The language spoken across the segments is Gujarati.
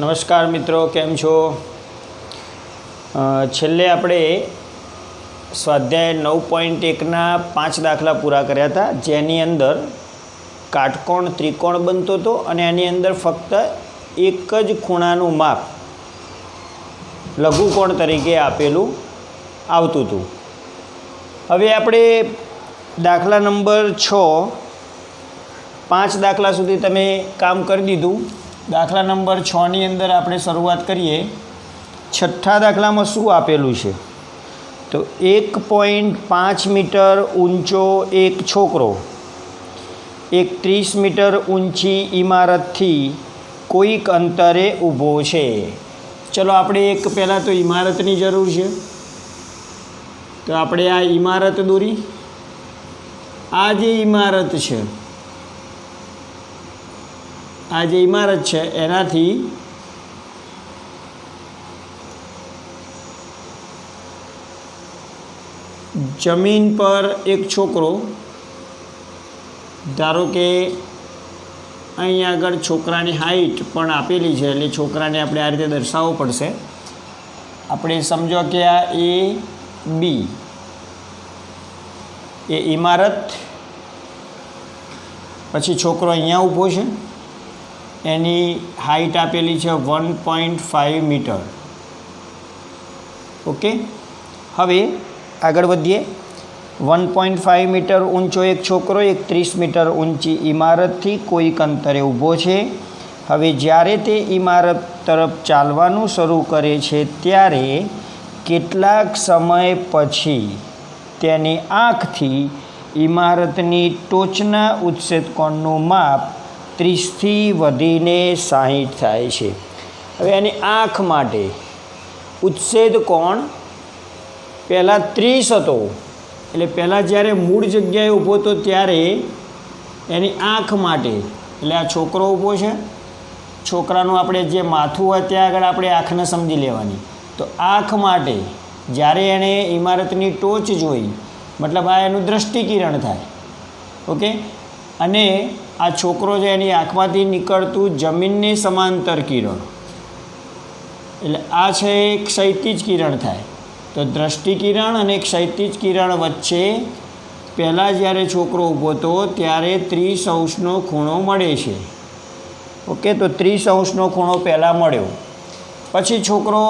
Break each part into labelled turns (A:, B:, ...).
A: નમસ્કાર મિત્રો, કેમ છો? છેલ્લે આપણે સ્વાધ્યાય 9.1ના 5 દાખલા પૂરા કર્યા હતા, જેની અંદર કાટકોણ ત્રિકોણ બનતો હતો અને એની અંદર ફક્ત એક જ ખૂણાનું માપ લઘુકોણ તરીકે આપેલું આવતું હતું. હવે આપણે દાખલા નંબર 6 5 દાખલા સુધી તમે કામ કરી દીધું. દાખલા નંબર 6ની અંદર આપણે શરૂઆત કરીએ. છઠ્ઠા દાખલામાં શું આપેલું છે? તો 1.5 મીટર ઊંચો એક છોકરો એક 30 મીટર ઊંચી ઇમારતથી કોઈક અંતરે ઊભો છે. ચલો આપણે એક પહેલાં તો ઇમારતની જરૂર છે, તો આપણે આ ઇમારત દોરી. આ જે ઇમારત છે, આ જે ઇમારત છે એનાથી જમીન પર એક છોકરો, ધારો કે અહીં આગળ છોકરાની હાઈટ પણ આપેલી છે, એટલે છોકરાને આપણે આ રીતે દર્શાવવો પડશે. આપણે સમજો કે આ એ બી એ ઇમારત, પછી છોકરો અહીંયા ઊભો છે, એની હાઈટ આપેલી છે 1.5 મીટર. ઓકે, હવે આગળ વધીએ. 1.5 મીટર ઊંચો એક છોકરો એક 30 મીટર ઊંચી ઇમારતથી કોઈક અંતરે ઊભો છે. હવે જ્યારે તે ઇમારત તરફ ચાલવાનું શરૂ કરે છે ત્યારે કેટલાક સમય પછી તેની આંખથી ઇમારતની ટોચના ઉચ્છેદ કોણનું માપ 30થી વધીને 60 થાય છે. હવે એની આંખ માટે ઉચ્છેદ કોણ પહેલાં 30 હતો, એટલે પહેલાં જ્યારે મૂળ જગ્યાએ ઊભો હતો ત્યારે એની આંખ માટે, એટલે આ છોકરો ઊભો છે, છોકરાનું આપણે જે માથું હોય ત્યાં આગળ આપણે આંખને સમજી લેવાની. તો આંખ માટે જ્યારે એણે ઇમારતની ટોચ જોઈ, મતલબ આ એનું દૃષ્ટિકિરણ થાય. ઓકે, અને આ છોકરો છે એની આંખમાંથી નીકળતું જમીનને સમાંતર કિરણ, એટલે આ છે એક ક્ષૈતિજ કિરણ થાય. તો દૃષ્ટિકિરણ અને ક્ષૈતિજ કિરણ વચ્ચે પહેલાં જ્યારે છોકરો ઊભો હતો ત્યારે 30° ખૂણો મળે છે. ઓકે, તો 30° ખૂણો પહેલાં મળ્યો. પછી છોકરો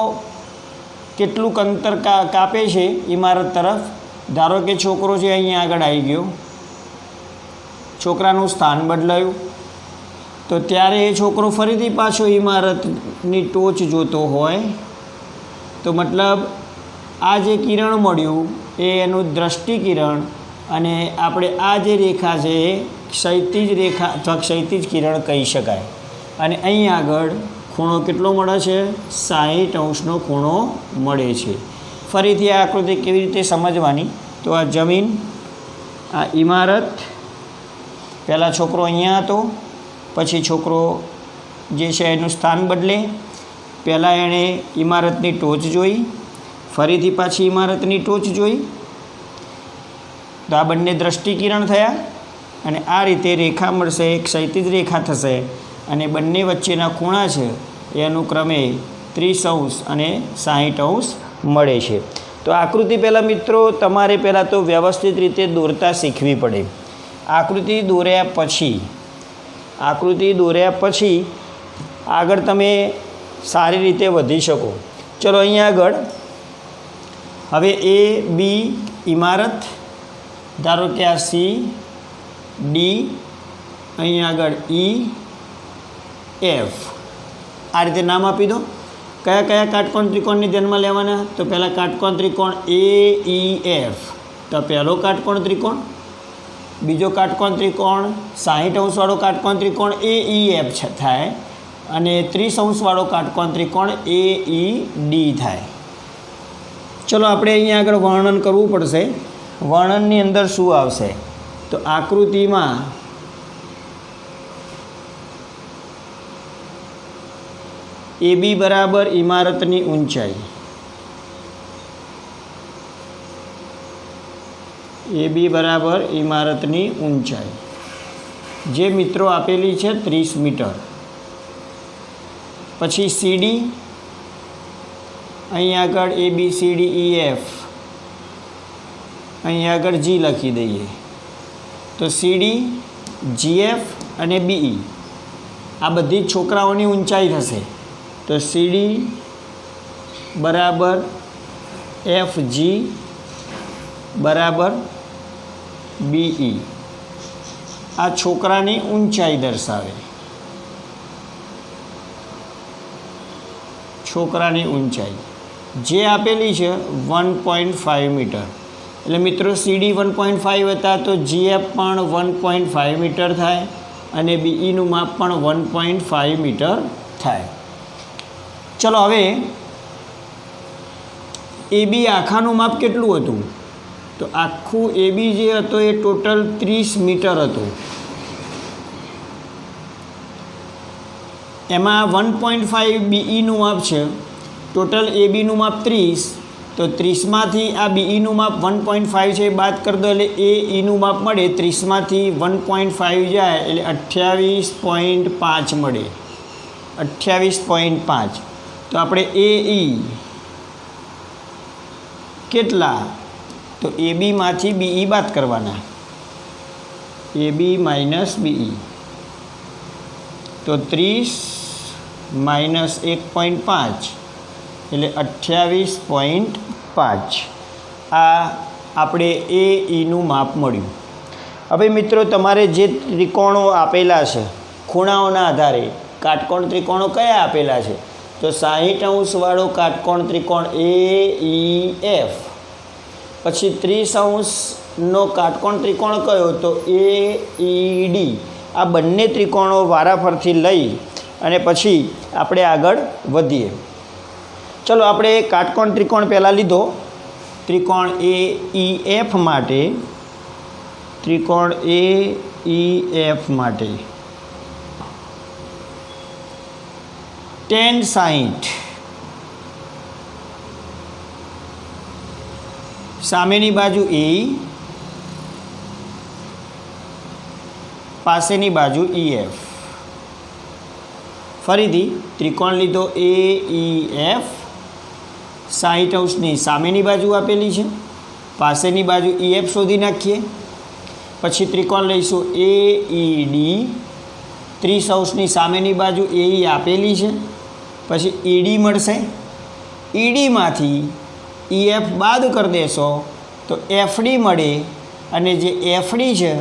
A: કેટલુંક અંતર કાપે છે ઇમારત તરફ. ધારો કે છોકરો છે અહીંયા આગળ આવી ગયો, છોકરાનું સ્થાન બદલાયું, તો ત્યારે એ છોકરો ફરીથી પાછો ઇમારતની ટોચ જોતો હોય, તો મતલબ આ જે કિરણ મળ્યું એ એનું દૃષ્ટિકિરણ, અને આપણે આ જે રેખા છે એ ક્ષૈતિજ રેખા અથવા ક્ષૈતિજ કિરણ કહી શકાય. અને અહીં આગળ ખૂણો કેટલો મળે છે? 60° ખૂણો મળે છે. ફરીથી આ આકૃતિ કેવી રીતે સમજવાની? તો આ જમીન, આ ઇમારત, પહેલાં છોકરો અહીંયા હતો, પછી છોકરો જે છે એનું સ્થાન બદલે. પહેલાં એણે ઇમારતની ટોચ જોઈ, ફરીથી પાછી ઇમારતની ટોચ જોઈ, તો આ બંને દૃષ્ટિકિરણ થયા, અને આ રીતે રેખા મળશે, એક ક્ષૈતિજ રેખા થશે, અને બંને વચ્ચેના ખૂણા છે એ અનુક્રમે 30° અને 60° મળે છે. તો આકૃતિ પહેલાં મિત્રો તમારે પહેલાં તો વ્યવસ્થિત રીતે દોરતા શીખવી પડે. આકૃતિ દોર્યા પછી આગળ તમે સારી રીતે વધી શકો. ચલો અહીંયા આગળ હવે એ બી ઇમારત, ધારો કે આ સી ડી, અહીં આગળ ઈ એફ, આ રીતે નામ આપી દો. કયા કયા કાટકોણ ત્રિકોણને ધ્યાનમાં લેવાના? તો પહેલાં કાટકોણ ત્રિકોણ એ ઈ એફ, તો પહેલો કાટકોણ ત્રિકોણ. બીજો કાટકોણ ત્રિકોણ 60° કાટકોણ ત્રિકોણ એ ઈ એફ થાય, અને 30° કાટકોણ ત્રિકોણ એ ઈ ડી થાય. ચલો આપણે અહીંયા આગળ વર્ણન કરવું પડશે. વર્ણનની અંદર શું આવશે? તો આકૃતિમાં એ બી બરાબર ઇમારતની ઊંચાઈ, એ બી બરાબર ઇમારતની ઊંચાઈ જે મિત્રો આપેલી છે 30 મીટર. પછી CD, અહીં આગળ ABCDEF, અહીં આગળ G લખી દઈએ તો CD, GF અને BE આ બધી છોકરાઓની ઊંચાઈ થશે. તો CD બરાબર FG બરાબર BE આ છોકરાની ઊંચાઈ દર્શાવે. છોકરાની ઊંચાઈ જે આપેલી છે 1.5 મીટર. એટલે મિત્રો CD 1.5 હતા તો GF પણ 1.5 મીટર થાય અને BEનું માપ પણ 1.5 મીટર થાય. ચલો હવે AB આખાનું માપ કેટલું હતું? તો આખું AB જે હતો એ ટોટલ 30 મીટર હતું. એમાં 1.5 BEનું માપ છે. ટોટલ ABનું માપ 30, તો 30માંથી આ BEનું માપ 1.5 છે એ બાદ કરી દો એટલે AEનું માપ મળે. 30માંથી 1.5 જાય એટલે 28.5 મળે. 28.5. તો આપણે AE કેટલા? તો ABમાંથી BE બાદ કરવાના. AB માઇનસ BE તો 30 માઇનસ 1.5 એટલે 28.5. આ આપણે AEનું માપ મળ્યું. હવે મિત્રો તમારે જે ત્રિકોણો આપેલા છે ખૂણાઓના આધારે કાટકોણ ત્રિકોણો કયા આપેલા છે? તો 60° કાટકોણ ત્રિકોણ AEF, પછી 30° કાટકોણ ત્રિકોણ કયો? તો AED. આ બંને ત્રિકોણો વારાફરતી લઈ અને પછી આપણે આગળ વધીએ. ચલો આપણે કાટકોણ ત્રિકોણ પહેલાં લીધો. ત્રિકોણ AEF માટે tan 60 સામેની બાજુ AE, પાસેની બાજુ EF. ફરીથી ત્રિકોણ લીધો AEF, 60°ની સામેની બાજુ આપેલી છે, પાસેની બાજુ EF શોધી નાખીએ. પછી ત્રિકોણ લઈશું AED, 30°ની સામેની બાજુ AE આપેલી છે, પછી ED મળશે. EDમાંથી EF બાદ કરી દેશો તો FD મળે અને જે FD છે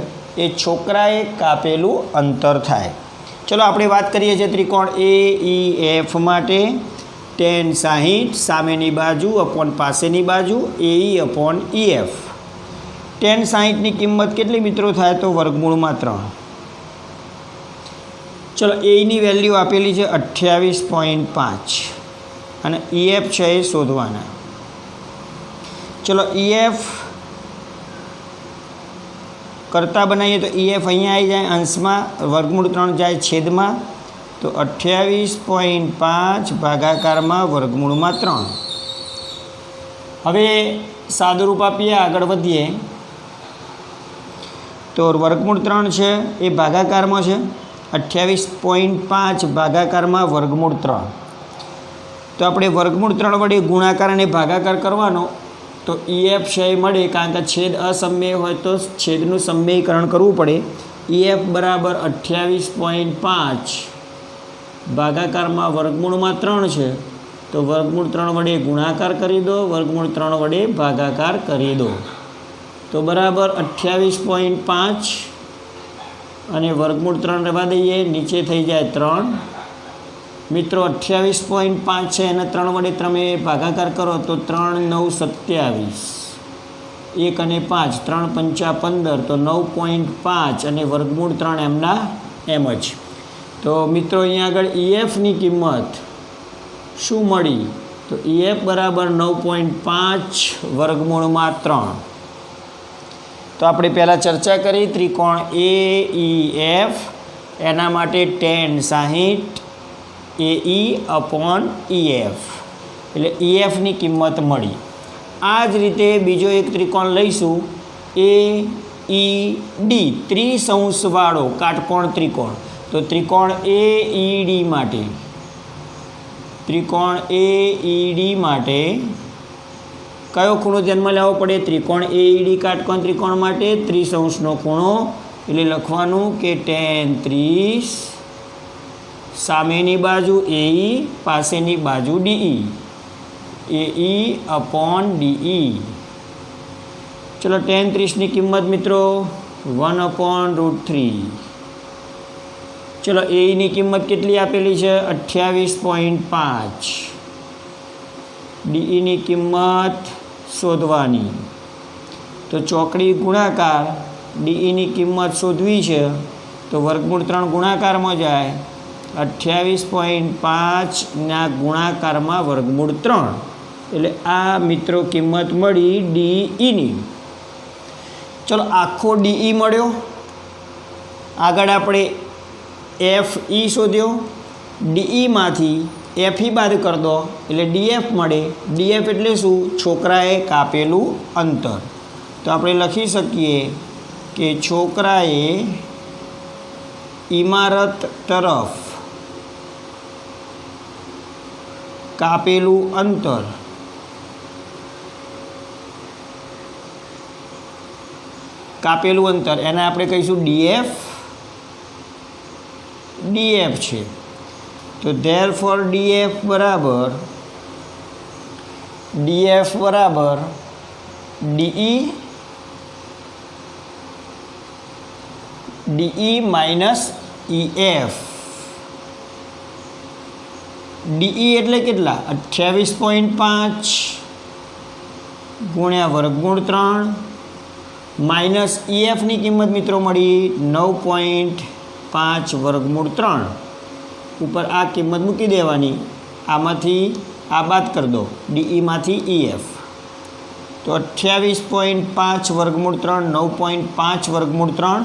A: એ છોકરાએ કાપેલું અંતર થાય. ચલો આપણે વાત કરીએ છીએ ત્રિકોણ AEF માટે. tan 60 સામેની બાજુ અપોન પાસેની બાજુ AE અપોન EF. tan 60ની કિંમત કેટલી મિત્રો થાય? તો વર્ગમૂળમાં 3. ચલો AEની વેલ્યુ આપેલી છે 28.5 અને EF છે એ શોધવાના. ચલો EF કરતા બનાવીએ તો EF અહીંયા આવી જાય અંશમાં, વર્ગમૂળ 3 જાય છેદમાં, તો 28.5 ભાગાકારમાં વર્ગમૂળમાં 3. હવે સાદુરૂપ આપીએ, આગળ વધીએ. તો વર્ગમૂળ 3 છે એ ભાગાકારમાં છે, 28.5 ભાગાકારમાં વર્ગમૂળ 3. તો આપણે વર્ગમૂળ 3 વડે ગુણાકાર અને ભાગાકાર કરવાનો તો EF છે એ મળે. કારણ કે છેદ અસમય હોય તો છેદનું સમયકરણ કરવું પડે. EF બરાબર 28.5 ભાગાકારમાં વર્ગમૂળમાં 3 છે, તો વર્ગમૂળ 3 વડે ગુણાકાર કરી દો, વર્ગમૂળ 3 વડે ભાગાકાર કરી દો તો બરાબર 28.5 અને વર્ગમૂળ 3 રહેવા દઈએ, નીચે થઈ જાય 3. મિત્રો 28.5 છે એને 3 વડે તમે ભાગાકાર કરો તો 3 9 27, 1 અને 5, 3 5 15, તો 9.5 અને વર્ગમૂળ 3 એમના એમ જ. તો મિત્રો અહીંયા આગળ EFની કિંમત શું મળી? તો EF બરાબર 9.5 વર્ગમૂળમાં 3. તો આપણે પહેલાં ચર્ચા કરી ત્રિકોણ AEF, એના માટે tan 60 AE અપોન EF એટલે EFની કિંમત મળી. આ જ રીતે બીજો એક ત્રિકોણ લઈશું AED, 30° કાટકોણ ત્રિકોણ. તો ત્રિકોણ AED માટે ત્રિકોણ AED માટે કયો ખૂણો ધ્યાનમાં લેવો પડે? ત્રિકોણ AED કાટકોણ ત્રિકોણ માટે 30° ખૂણો, એટલે લખવાનું કે tan 30, સામેની બાજુ AE, પાસેની બાજુ DE, AE/DE. ચલો tan 30ની કિંમત મિત્રો 1/√3. ચલો AEની કિંમત કેટલી આપેલી છે? 28.5. DEની કિંમત શોધવાની. તો ચોકડી ગુણાકાર DEની કિંમત શોધવી છે તો વર્ગમૂળ 3 ગુણાકારમાં જાય, 28.5ના ગુણાકારમાં વર્ગમૂળ 3, એટલે આ મિત્રો કિંમત મળી DEની. ચલો આખો DE મળ્યો. આગળ આપણે FE શોધ્યો. DEમાંથી FE બાદ કરી દો એટલે DF મળે. DF એટલે શું? છોકરાએ કાપેલું અંતર. તો આપણે લખી શકીએ કે છોકરાએ ઇમારત તરફ કાપેલું અંતર એને આપણે કહીશું DF છે. તો therefore DF બરાબર DE માઇનસ EF. DE એટલે કેટલા? 28.5 ગુણ્યા વર્ગમૂળ 3 માઇનસ EFની કિંમત મિત્રો મળી 9.5 વર્ગમૂળ 3. ઉપર આ કિંમત મૂકી દેવાની, આમાંથી આ બાદ કરી દો, DEમાંથી EF. તો 28.5 વર્ગમૂળ 3, 9.5 વર્ગમૂળ 3,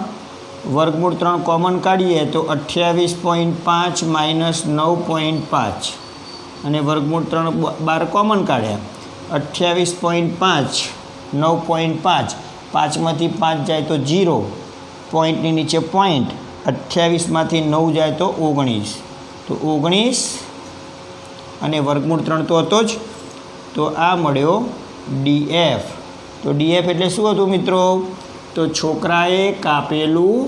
A: વર્ગમૂળ 3 કોમન કાઢીએ તો 28.5 માઇનસ 9.5 અને વર્ગમૂળ 3 12 કોમન કાઢ્યા, 28.5 9.5, 5માંથી 5 જાય તો 0, પોઈન્ટની નીચે પોઈન્ટ, 28માંથી 9 જાય તો 19, તો 19 અને વર્ગમૂળ 3 તો હતો જ. તો આ મળ્યો DF. તો DF એટલે શું હતું મિત્રો? તો છોકરાએ કાપેલું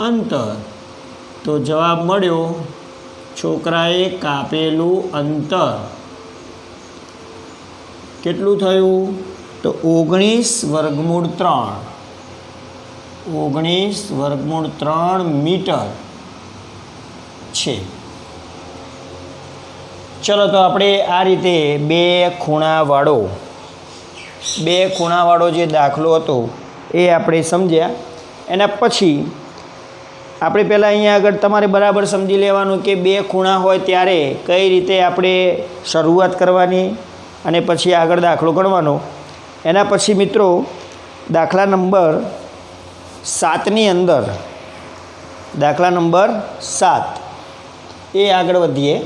A: અંતર. તો જવાબ મળ્યો છોકરાએ કાપેલું અંતર કેટલું થયું? તો 19 વર્ગમૂળ 3, 19 વર્ગમૂળ 3 મીટર છે. ચલો તો આપણે આ રીતે બે ખૂણાવાળો જે દાખલો હતો એ આપણે સમજ્યા. એના પછી આપણે પહેલાં અહીંયા આગળ તમારે બરાબર સમજી લેવાનું કે બે ખૂણા હોય ત્યારે કઈ રીતે આપણે શરૂઆત કરવાની અને પછી આગળ દાખલો ગણવાનો. એના પછી મિત્રો દાખલા નંબર 7ની અંદર, દાખલા નંબર 7 એ આગળ વધીએ.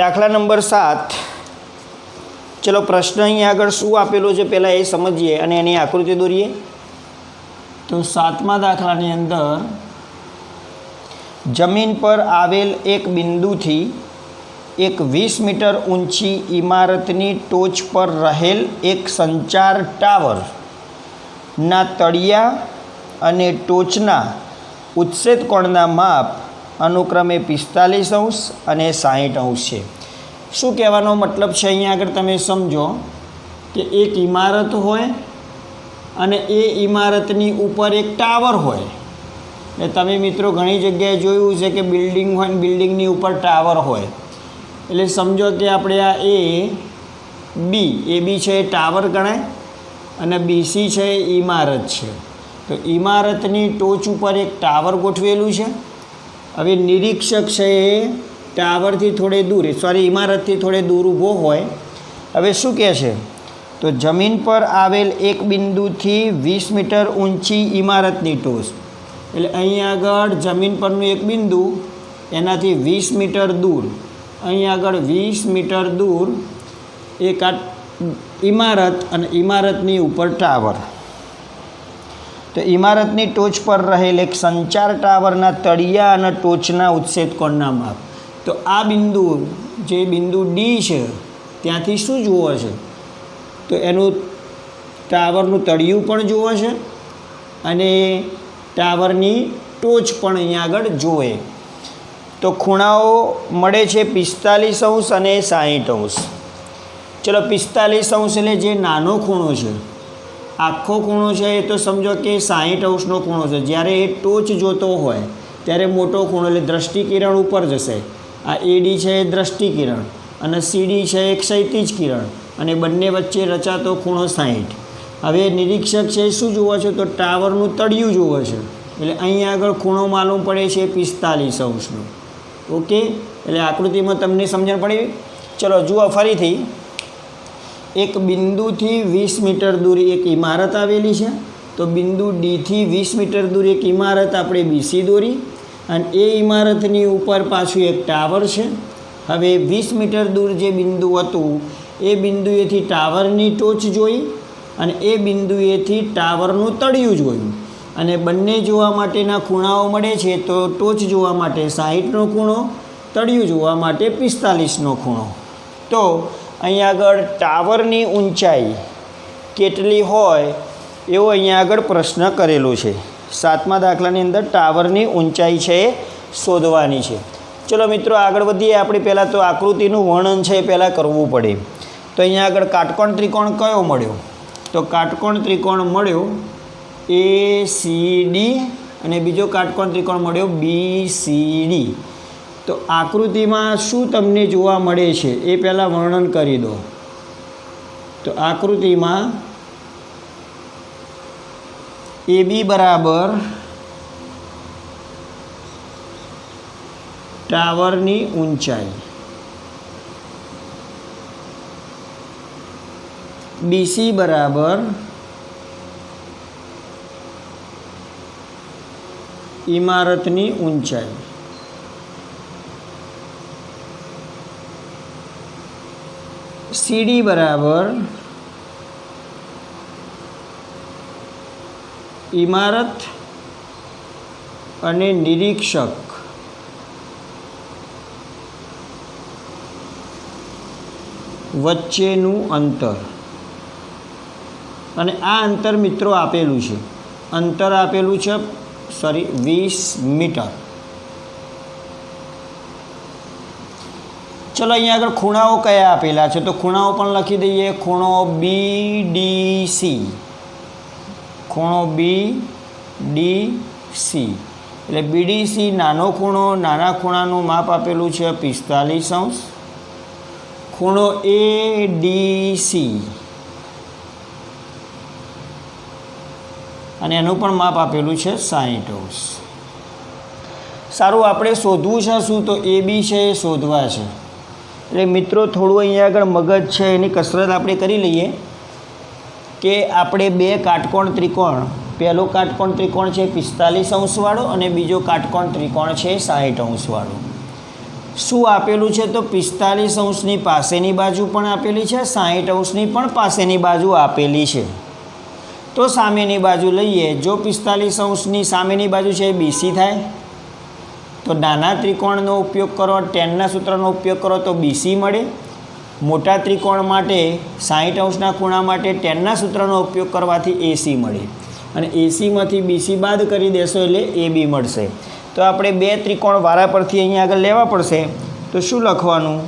A: દાખલા નંબર 7. ચલો પ્રશ્ન અહીંયા આગળ શું આપેલો છે પહેલાં એ સમજીએ અને એની આકૃતિ દોરીએ. તો 7મા દાખલાની અંદર જમીન પર આવેલ એક બિંદુથી એક 20 મીટર ઊંચી ઇમારતની ટોચ પર રહેલ એક સંચાર ટાવરના તળિયા અને ટોચના ઉત્સેદ કોણના માપ અનુક્રમે 45° અને 60° છે. શું કહેવાનો મતલબ છે અહીંયા આગળ તમે સમજો કે એક ઇમારત હોય અને એ ઇમારતની ઉપર એક ટાવર હોય. એટલે તમે મિત્રો ઘણી જગ્યાએ જોયું છે કે બિલ્ડિંગ હોય ને બિલ્ડિંગની ઉપર ટાવર હોય. એટલે સમજો કે આપણે આ AB છે એ ટાવર ગણાય અને BC છે એ ઇમારત છે. તો ઇમારતની ટોચ ઉપર એક ટાવર ગોઠવેલું છે. હવે નિરીક્ષક છે એ ટાવરથી થોડે દૂર ઇમારતથી થોડે દૂર ઊભો હોય. હવે શું કહે છે? તો જમીન પર આવેલ એક બિંદુથી 20 મીટર ઊંચી ઇમારતની ટોચ. એટલે અહીં આગળ જમીન પરનું એક બિંદુ એનાથી 20 મીટર દૂર અહીં આગળ 20 મીટર દૂર એક આ ઇમારત અને ઇમારતની ઉપર ટાવર. તો ઇમારતની ટોચ પર રહેલ એક સંચાર ટાવરના તળિયા અને ટોચના ઉત્સેદકોણના માપ. તો આ બિંદુ જે બિંદુ ડી છે ત્યાંથી શું જુઓ છે? તો એનું ટાવરનું તળિયું પણ જુઓ છે અને ટાવરની ટોચ પણ અહીંયા આગળ જુએ. તો ખૂણાઓ મળે છે 45° અને 60°. ચલો 45° એટલે જે નાનો ખૂણો છે, આખો ખૂણો છે એ તો સમજો કે 60°નો ખૂણો છે. જ્યારે એ ટોચ જોતો હોય ત્યારે મોટો ખૂણો એટલે દ્રષ્ટિકિરણ ઉપર જશે. આ એડી છે એ દ્રષ્ટિકિરણ અને સીડી છે એક ક્ષૈતિજ કિરણ અને બંને વચ્ચે રચાતો ખૂણો 60. હવે નિરીક્ષક છે શું જુઓ છો? તો ટાવરનું તળિયું જુઓ છે. એટલે અહીં આગળ ખૂણો માલુમ પડે છે 45°નો. ઓકે, એટલે આકૃતિમાં તમને સમજણ પડી. ચલો જુઓ ફરીથી. એક બિંદુથી 20 મીટર દૂર એક ઇમારત આવેલી છે. તો બિંદુ ડીથી 20 મીટર દૂર એક ઇમારત આપણે બીસી દોરી અને એ ઇમારતની ઉપર પાછું એક ટાવર છે. હવે 20 મીટર દૂર જે બિંદુ હતું એ બિંદુએથી ટાવરની ટોચ જોઈ અને એ બિંદુએથી ટાવરનું તળિયું જોયું અને બંને જોવા માટેના ખૂણાઓ મળે છે. તો ટોચ જોવા માટે 60નો ખૂણો, તળિયું જોવા માટે 45નો ખૂણો. તો અહીંયા આગળ ટાવરની ઊંચાઈ કેટલી હોય એવો અહીંયા આગળ પ્રશ્ન કરેલો છે. 7મા દાખલાની અંદર ટાવરની ઊંચાઈ છે એ શોધવાની છે. ચલો મિત્રો આગળ વધીએ. આપણે પહેલાં તો આકૃતિનું વર્ણન છે એ પહેલાં કરવું પડે. તો અહીંયા આગળ કાટકોણ ત્રિકોણ કયો મળ્યો? તો કાટકોણ ત્રિકોણ મળ્યો ACD અને બીજો કાટકોણ ત્રિકોણ મળ્યો BCD. તો આકૃતિમાં શું તમને જોવા મળે છે એ પહેલાં વર્ણન કરી દો. તો આકૃતિમાં AB બરાબર ટાવરની ઊંચાઈ, BC બરાબર ઇમારતની ઊંચાઈ, CD બરાબર ઇમારત અને નિરીક્ષક વચ્ચેનું અંતર. અને આ અંતર મિત્રો આપેલું છે. અંતર આપેલું છે 20 મીટર. ચલો અહીંયા આગળ ખૂણાઓ કયા આપેલા છે? તો ખૂણાઓ પણ લખી દઈએ. ખૂણો BDC, ખૂણો BDC એટલે BDC નાનો ખૂણો, નાના ખૂણાનું માપ આપેલું છે 45°. ખૂણો ADC અને એનું પણ માપ આપેલું છે 60°. સારું, આપણે શોધવું છે શું? તો AB છે એ શોધવા છે. એટલે મિત્રો થોડું અહીંયા આગળ મગજ છે એની કસરત આપણે કરી લઈએ કે આપણે બે કાટકોણ ત્રિકોણ, પહેલો કાટકોણ ત્રિકોણ છે 45° વાળો અને બીજો કાટકોણ ત્રિકોણ છે 60° વાળો. શું આપેલું છે? તો 45°ની પાસેની બાજુ પણ આપેલી છે, 60°ની પણ પાસેની બાજુ આપેલી છે. તો સામેની બાજુ લઈએ. જો 45°ની સામેની બાજુ છે એ BC થાય. તો નાના ત્રિકોણનો ઉપયોગ કરો, ટેનના સૂત્રનો ઉપયોગ કરો તો BC મળે. મોટા ત્રિકોણ માટે 60°ના ખૂણા માટે ટેનના સૂત્રનો ઉપયોગ કરવાથી AC મળે અને ACમાંથી BC બાદ કરી દેશો એટલે AB મળશે. તો આપણે બે ત્રિકોણ વારા પરથી અહીંયા આગળ લેવા પડશે. તો શું લખવાનું?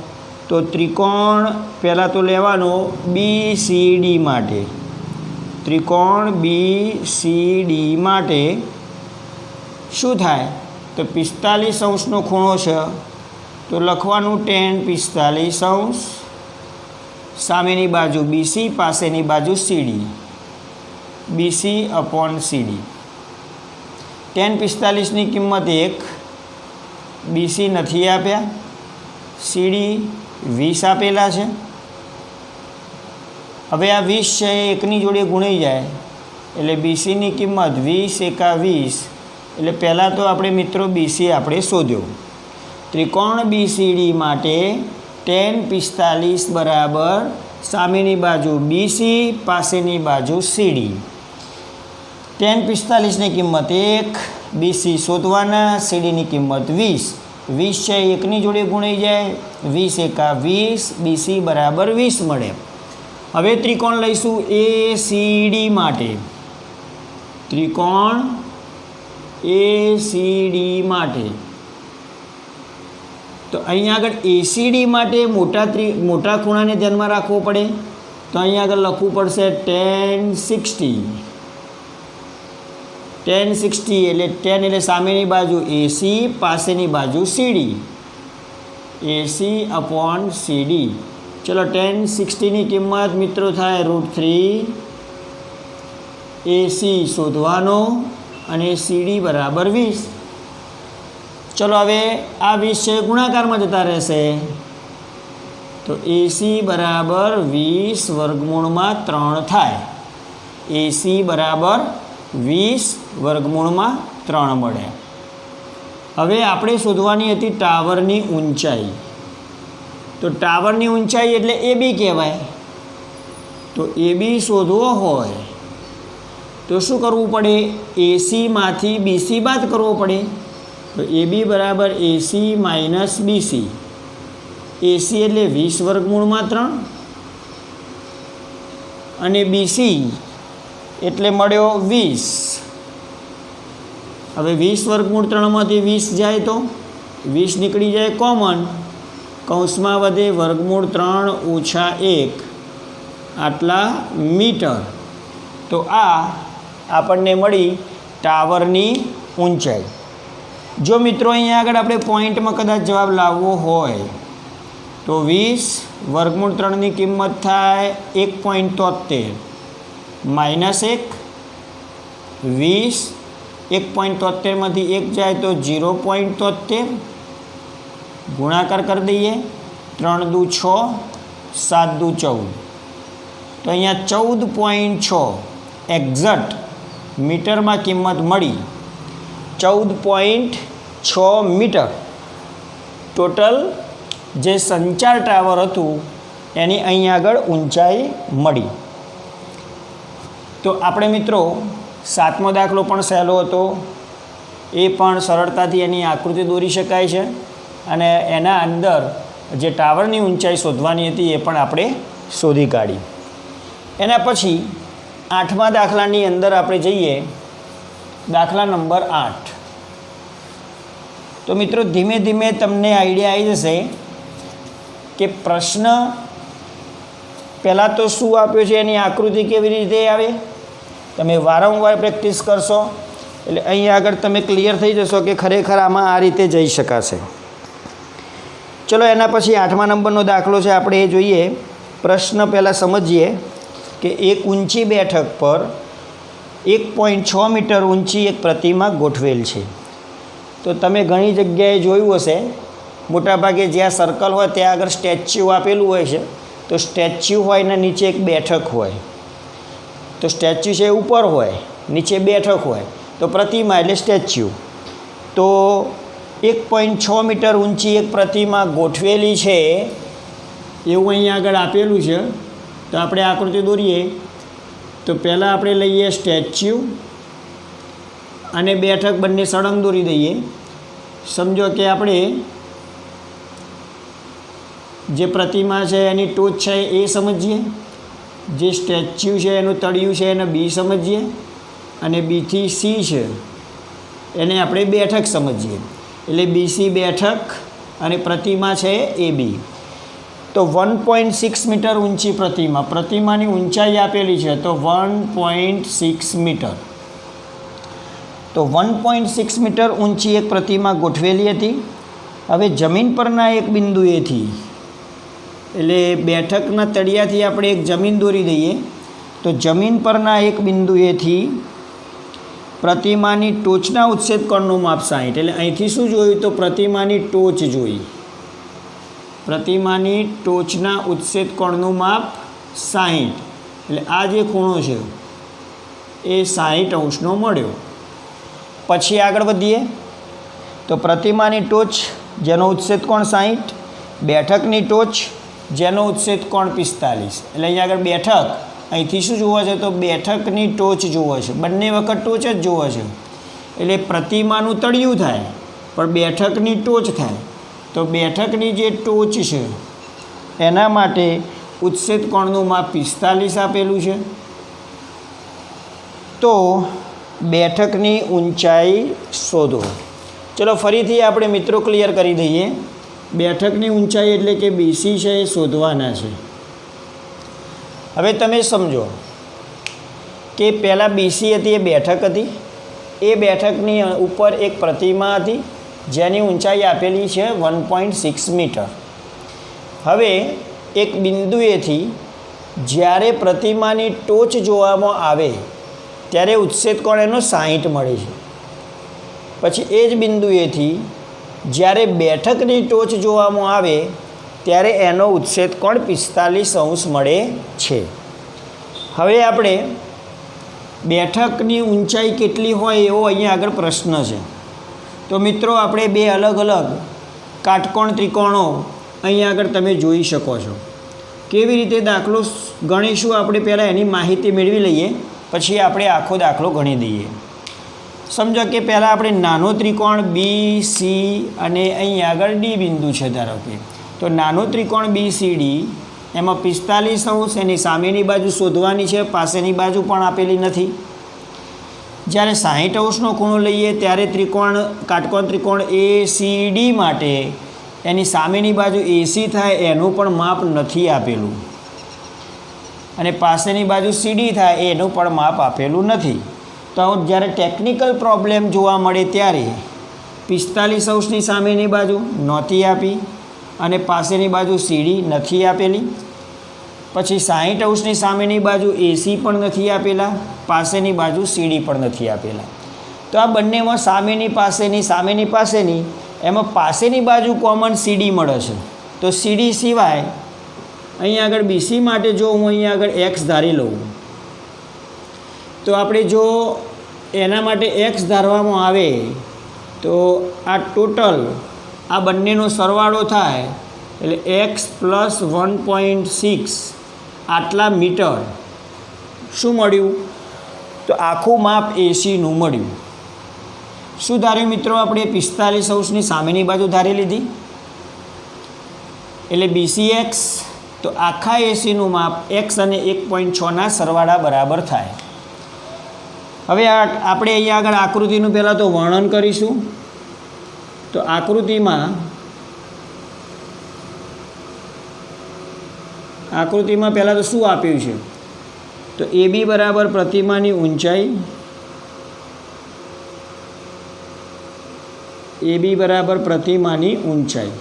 A: તો ત્રિકોણ પહેલાં તો લેવાનો BCD માટે. ત્રિકોણ BCD માટે શું થાય? તો 45°નો ખૂણો છે તો લખવાનું tan 45°. સામેની બાજુ BC, પાસેની બાજુ CD, BC/CD. tan 45ની કિંમત 1, BC નથી આપ્યા, CD 20 આપેલા છે. હવે આ 20 છે એ એકની જોડે ગુણાઈ જાય એટલે BCની કિંમત 20 × 20 એટલે પહેલાં તો આપણે મિત્રો BC આપણે શોધ્યો. ત્રિકોણ BCD માટે tan 45 બરાબર સામેની બાજુ BC, પાસેની બાજુ CD. tan 45ની કિંમત 1, BC શોધવાના, CDની કિંમત 20. 20 છે એકની જોડે ગુણાઈ જાય, 20 એકા 20, BC બરાબર 20 મળે. હવે ત્રિકોણ લઈશું ACD માટે. ત્રિકોણ ACD માટે તો અહીંયા આગળ ACD માટે મોટા ખૂણાને ધ્યાનમાં રાખવો પડે. તો અહીંયા આગળ લખવું પડશે tan 60. tan 60 એટલે tan એટલે સામેની બાજુ AC, પાસેની બાજુ CD. AC upon CD. ચલો tan 60ની કિંમત મિત્રો થાય √3. AC શોધવાનો અને CD બરાબર 20. ચલો હવે આ 20 છે ગુણાકારમાં જતા રહેશે. તો AC બરાબર 20 વર્ગમૂળમાં 3 થાય. AC બરાબર 20 વર્ગમૂળમાં 3 મળે. હવે આપણે શોધવાની હતી ટાવરની ઊંચાઈ. તો ટાવરની ઊંચાઈ એટલે AB કહેવાય. તો AB શોધવો હોય તો શું કરવું પડે? ACમાંથી BC બાદ કરવો પડે. તો AB બરાબર AC માઇનસ BC. AC એટલે 20 વર્ગમૂળમાં 3 અને BC એટલે મળ્યો 20. હવે 20 વર્ગમૂળ 3માંથી 20 જાય તો 20 નીકળી જાય કોમન. કૌંસમાં વધે વર્ગમૂળ 3 ઓછા 1 આટલા મીટર. તો આ આપણને મળી ટાવરની ઊંચાઈ. જો મિત્રો અહીંયા આગળ આપણે પોઈન્ટમાં કદાચ જવાબ લાવવો હોય તો 20 વર્ગમૂળ 3ની કિંમત થાય 1.73 માઇનસ 1. 20 1.73માંથી 1 જાય તો 0.73. ગુણાકાર કરી દઈએ. 3 દુ 6, 7 દુ 14. તો અહીંયા 14.6 એક્ઝેક્ટ મીટરમાં કિંમત મળી. 14.6 મીટર ટોટલ જે સંચાર ટાવર હતું એની અહીં આગળ ઊંચાઈ મળી. તો આપણે મિત્રો 7મો દાખલો પણ સહેલો હતો. એ પણ સરળતાથી એની આકૃતિ દોરી શકાય છે અને એના અંદર જે ટાવરની ઊંચાઈ શોધવાની હતી એ પણ આપણે શોધી કાઢી. એના પછી 8મા દાખલાની અંદર આપણે જઈએ. દાખલા નંબર 8. તો મિત્રો ધીમે ધીમે તમને આઈડિયા આવી જશે કે પ્રશ્ન પહેલાં તો શું આપ્યો છે એની આકૃતિ કેવી રીતે આવે. તમે વારંવાર પ્રેક્ટિસ કરશો એટલે અહીં આગળ તમે ક્લિયર થઈ જશો કે ખરેખર આમાં આ રીતે જઈ શકાશે. ચલો એના પછી 8મા નંબરનો દાખલો છે. આપણે એ જોઈએ. પ્રશ્ન પહેલાં સમજીએ કે એક ઊંચી બેઠક પર 1.6 મીટર ઊંચી એક પ્રતિમા ગોઠવેલ છે. તો તમે ઘણી જગ્યાએ જોયું હશે, મોટાભાગે જ્યાં સર્કલ હોય ત્યાં આગળ સ્ટેચ્યુ આપેલું હોય છે. તો સ્ટેચ્યુ હોય ને નીચે એક બેઠક હોય. તો સ્ટેચ્યુ છે ઉપર હોય, નીચે બેઠક હોય. તો પ્રતિમા એટલે સ્ટેચ્યુ. તો 1.6 મીટર ઊંચી એક પ્રતિમા ગોઠવેલી છે એવું અહીંયા આગળ આપેલું છે. તો આપણે આકૃતિ દોરીએ. તો પહેલાં આપણે લઈએ સ્ટેચ્યુ અને બેઠક બંને સળંગ દોરી દઈએ. સમજો કે આપણે જે પ્રતિમા છે એની ટોચ છે એ સમજીએ, જે સ્ટેચ્યુ છે એનું તળિયું છે એને B સમજીએ અને B થી C છે એને આપણે બેઠક સમજીએ. એટલે BC બેઠક અને પ્રતિમા છે AB. તો 1.6 મીટર ઊંચી પ્રતિમાની ઊંચાઈ આપેલી છે. તો 1.6 મીટર. તો 1.6 મીટર ઊંચી એક પ્રતિમા ગોઠવેલી હતી. હવે જમીન પરના એક બિંદુએથી એટલે બેઠકના તળિયાથી આપણે એક જમીન દોરી દઈએ. તો જમીન પરના એક બિંદુએથી પ્રતિમાની ટોચના ઉચ્છેદ કોણનું માપ 60. એટલે અહીંથી શું જોયું? તો પ્રતિમાની ટોચ જોઈ. પ્રતિમાની ટોચના ઉચ્છેદ કોણનું માપ 60. એટલે આ જે ખૂણો છે એ 60 અંશનો મળ્યો. પછી આગળ વધીએ. તો પ્રતિમાની ટોચ જેનો ઉચ્છેદ કોણ 60, બેઠકની ટોચ જેનો ઉચ્છેદ કોણ 45. એટલે અહીંયા આગળ બેઠક અહીંથી શું જોવો છે તો બેઠકની ટોચ જોવો છે, બંને વખત ટોચ જ જોવો છે. એટલે પ્રતિમાનું તળિયું થાય પણ બેઠકની ટોચ થાય. તો બેઠકની જે ટોચ છે એના માટે ઉચ્છેદ કોણનું માપ 45 આપેલું છે. તો બેઠકની ઊંચાઈ શોધો. ચલો ફરીથી આપણે મિત્રો ક્લિયર કરી દઈએ. બેઠકની ઊંચાઈ એટલે કે બીસી છે એ શોધવાના છે. હવે તમે સમજો કે પહેલાં બીસી હતી એ બેઠક હતી, એ બેઠકની ઉપર એક પ્રતિમા હતી જેની ઊંચાઈ આપેલી છે 1.6 મીટર. હવે એક બિંદુએથી જ્યારે પ્રતિમાની ટોચ જોવામાં આવે ત્યારે ઉચ્છેદ કોણ એનો 60 મળે છે. પછી એ જ બિંદુએથી જ્યારે બેઠકની ટોચ જોવામાં આવે ત્યારે એનો ઉચ્છેદ કોણ 45° મળે છે. હવે આપણે બેઠકની ઊંચાઈ કેટલી હોય એવો અહીંયા આગળ પ્રશ્ન છે. તો મિત્રો આપણે બે અલગ અલગ કાટકોણ ત્રિકોણો અહીંયા આગળ તમે જોઈ શકો છો. કેવી રીતે દાખલો ગણીશું આપણે પહેલાં એની માહિતી મેળવી લઈએ, પછી આપણે આખો દાખલો ગણી દઈએ. સમજો કે પહેલાં આપણે નાનો ત્રિકોણ બી સી અને અહીં આગળ ડી બિંદુ છે ધારો કે, તો નાનો ત્રિકોણ બી સી ડી એમાં 45° એની સામેની બાજુ શોધવાની છે, પાસેની બાજુ પણ આપેલી નથી. જ્યારે 60° ખૂણો લઈએ ત્યારે કાટકોણ ત્રિકોણ એ સી ડી માટે એની સામેની બાજુ એસી થાય એનું પણ માપ નથી આપેલું, અને પાસેની બાજુ સીડી થાય એનું પણ માપ આપેલું નથી. તો જ્યારે ટેકનિકલ પ્રોબ્લેમ જોવા મળે ત્યારે 45°ની સામેની બાજુ નહોતી આપી અને પાસેની બાજુ સીડી નથી આપેલી. પછી 60°ની સામેની બાજુ એસી પણ નથી આપેલા, પાસેની બાજુ સીડી પણ નથી આપેલા. તો આ બંનેમાં સામેની પાસેની એમાં પાસેની બાજુ કોમન સીડી મળે છે. તો સીડી સિવાય અહીંયા આગળ બીસી માટે જો હું અહીંયા આગળ એક્સ ધારી લઉં તો આપણે જો એના માટે એક્સ ધારવામાં આવે તો આ ટોટલ આ બંનેનો સરવાળો થાય એટલે એક્સ પ્લસ 1.6 આટલા મીટર શું મળ્યું તો આખું માપ એસીનું મળ્યું. શું ધાર્યું મિત્રો આપણે 45°ની સામેની બાજુ ધારી લીધી એટલે બીસી એક્સ, તો આખા એસીનું માપ એક્સ અને 1.6ના સરવાળા બરાબર થાય. હવે આપણે અહીંયા આગળ આકૃતિનું પહેલાં તો વર્ણન કરીશું. તો આકૃતિમાં પહેલાં તો શું આપ્યું છે તો એ બી બરાબર પ્રતિમાની ઊંચાઈ, એ બી બરાબર પ્રતિમાની ઊંચાઈ,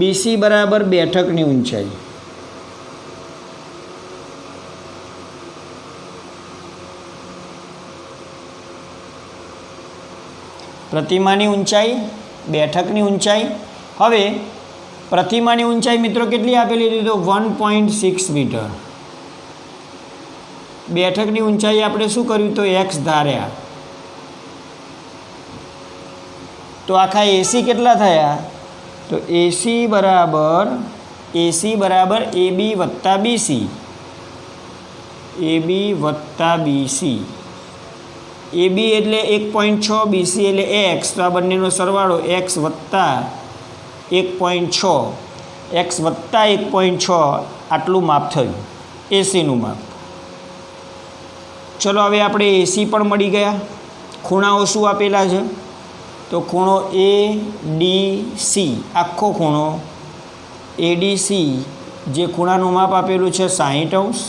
A: બીસી બરાબર બેઠકની ઊંચાઈ, પ્રતિમાની ઊંચાઈ, બેઠકની ઊંચાઈ. હવે પ્રતિમાની ઊંચાઈ મિત્રો કેટલી આપેલી હતી તો 1.6 મીટર. બેઠકની ઊંચાઈ આપણે શું કર્યું તો એક્સ ધાર્યા. તો આખા એસી કેટલા થયા તો એસી બરાબર એ બી વત્તા બીસી, એ બી વત્તા બીસી. એ બી એટલે 1.6, બીસી એટલે એક્સ, તો આ બંનેનો સરવાળો એક્સ વત્તા 1.6, એક્સ વત્તા 1.6 આટલું માપ થયું એસીનું માપ. ચલો હવે આપણે એસી પણ મળી ગયા. ખૂણાઓ શું આપેલા છે તો ખૂણો એ ડી સી, આખો ખૂણો એડીસી જે ખૂણાનું માપ આપેલું છે 60°.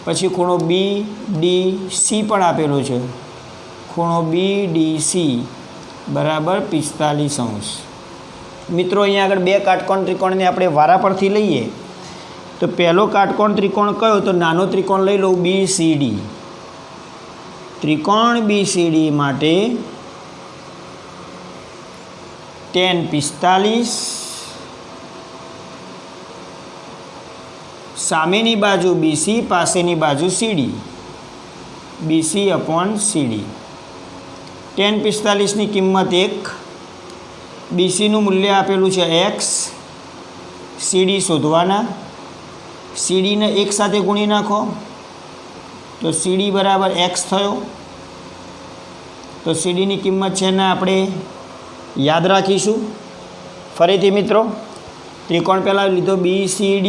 A: પછી ખૂણો બી ડી સી પણ આપેલો છે, ખૂણો બી ડી સી બરાબર 45°. મિત્રો અહીંયા આગળ બે કાટકોણ ત્રિકોણને આપણે વારા પરથી લઈએ. તો પહેલો કાટકોણ ત્રિકોણ કયો તો નાનો ત્રિકોણ લઈ લઉં બી સી ડી. ત્રિકોણ બી સી ડી માટે tan 45, સામેની બાજુ બીસી, પાસેની બાજુ સીડી, BC/CD. tan 45 કિંમત 1, BCનું મૂલ્ય આપેલું છે x, CD શોધવાના, CDને 1 સાથે ગુણી નાખો તો CD બરાબર x થયો। તો CDની કિંમત છે ને આપણે યાદ રાખીશું। ફરીથી મિત્રો ત્રિકોણ પહેલાં લીધો BCD,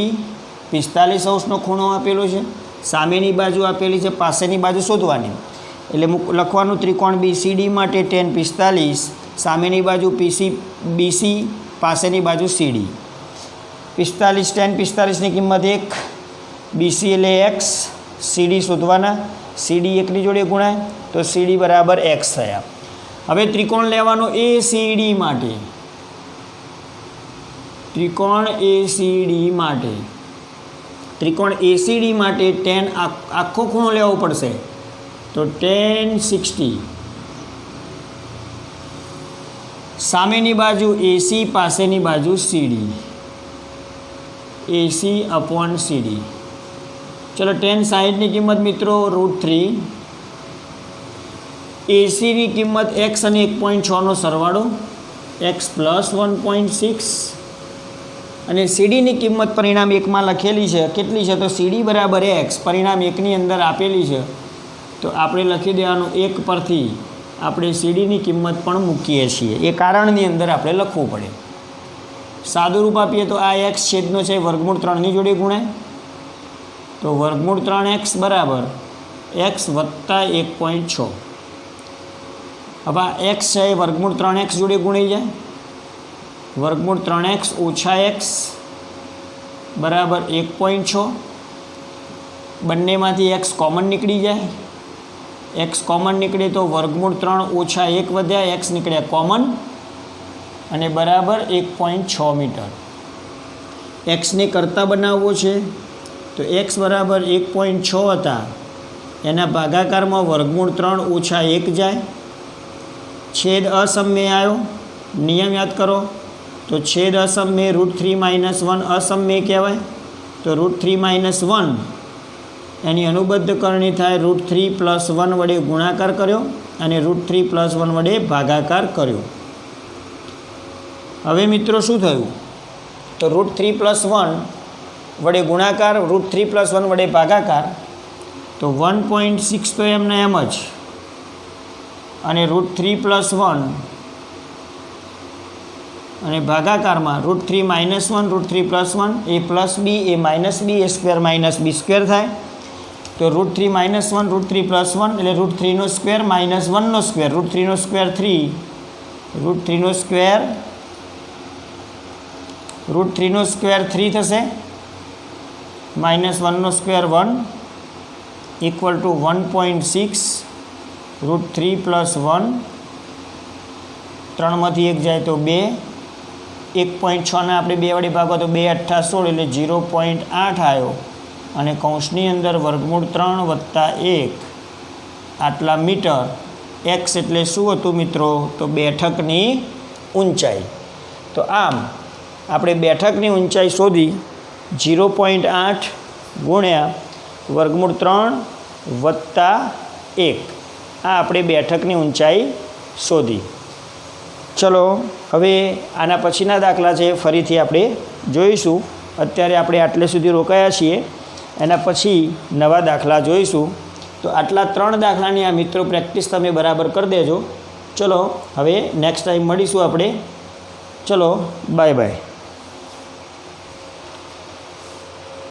A: 45° ખૂણો આપેલો છે, સામેની બાજુ આપેલી છે, પાસેની બાજુ શોધવાની, એટલે લખવાનું ત્રિકોણ BCD માટે tan 45, સામેની બાજુ BC, પાસેની બાજુ CD। 45 tan 45ની કિંમત 1, BC એટલે x, CD શોધવાના, CD 1ની જોડે ગુણાય તો CD બરાબર x થયા। હવે ત્રિકોણ લેવાનો ACD માટે, ત્રિકોણ ACD માટે tan આખો ખૂણો લેવો પડશે તો tan 60, સામેની બાજુ AC, પાસેની બાજુ CD, AC/CD। ચલો tan 60ની કિંમત મિત્રો √3, ACની કિંમત x અને 1.6નો સરવાળો x + 1.6 અને CDની કિંમત પરિણામ 1માં લખેલી છે, કેટલી છે તો CD બરાબર x, પરિણામ 1ની અંદર આપેલી છે તો આપણે લખી દેવાનું 1 પરથી આપણે CDની કિંમત પણ મૂકીએ છીએ, એ કારણની અંદર આપણે લખવું પડે। સાદું રૂપ આપીએ તો આ x છેદનો છે વર્ગમૂળ 3ની જોડે ગુણાય તો વર્ગમૂળ 3x બરાબર x + 1.6। હવે આ x છે એ વર્ગમૂળ 3x જોડે ગુણાઈ જાય, વર્ગમૂળ 3x - x બરાબર 1.6, બંનેમાંથી x કોમન નીકળી જાય, x કોમન નીકળે તો વર્ગમૂળ 3 - 1 વધ્યા, x નીકળ્યા કોમન અને બરાબર 1.6 મીટર। xને કરતાં બનાવવો છે તો x બરાબર 1.6 હતા, એના ભાગાકારમાં વર્ગમૂળ 3 - 1 જાય, છેદ અસમય આવ્યો, નિયમ યાદ કરો તો છેદ અસમય √3 - 1 અસમય કહેવાય તો √3 - 1 એની અનુબદ્ધ કરણી થાય √3 + 1 વડે ગુણાકાર કર્યો અને √3 + 1 વડે ભાગાકાર કર્યો। હવે મિત્રો શું થયું તો √3 + 1 વડે ગુણાકાર, √3 + 1 વડે ભાગાકાર તો 1.6 તો એમને એમ જ, અને √3 + 1 અને ભાગાકારમાં √3 - 1 √3 + 1 a + b a - b a² - b² થાય તો √3 - 1 √3 + 1 એટલે √3² - 1² √3² 3, √3² 3 થશે, -1² 1 = 1.6 √3 + 1, 3માંથી 1 જાય તો 2, 1.6ને આપણે 2 વડે ભાગો તો 2 × 8 = 16 એટલે 0.8 આવ્યો અને કૌંસની અંદર વર્ગમૂળ 3 + 1 આટલા મીટર। x એટલે શું હતું મિત્રો તો બેઠકની ઊંચાઈ। તો આમ આપણે બેઠકની ઊંચાઈ શોધી 0.8 ગુણ્યા વર્ગમૂળ 3 + 1, આ આપણે બેઠકની ઊંચાઈ શોધી। ચલો હવે આના પછીના દાખલા છે ફરીથી આપણે જોઈશું, અત્યારે આપણે આટલે સુધી રોકાયા છીએ, એના પછી નવા દાખલા જોઈશું। તો આટલા 3 દાખલાની આ મિત્રો પ્રેક્ટિસ તમે બરાબર કરી દેજો। ચલો હવે નેક્સ્ટ ટાઈમ મળીશું આપણે। ચલો બાય બાય।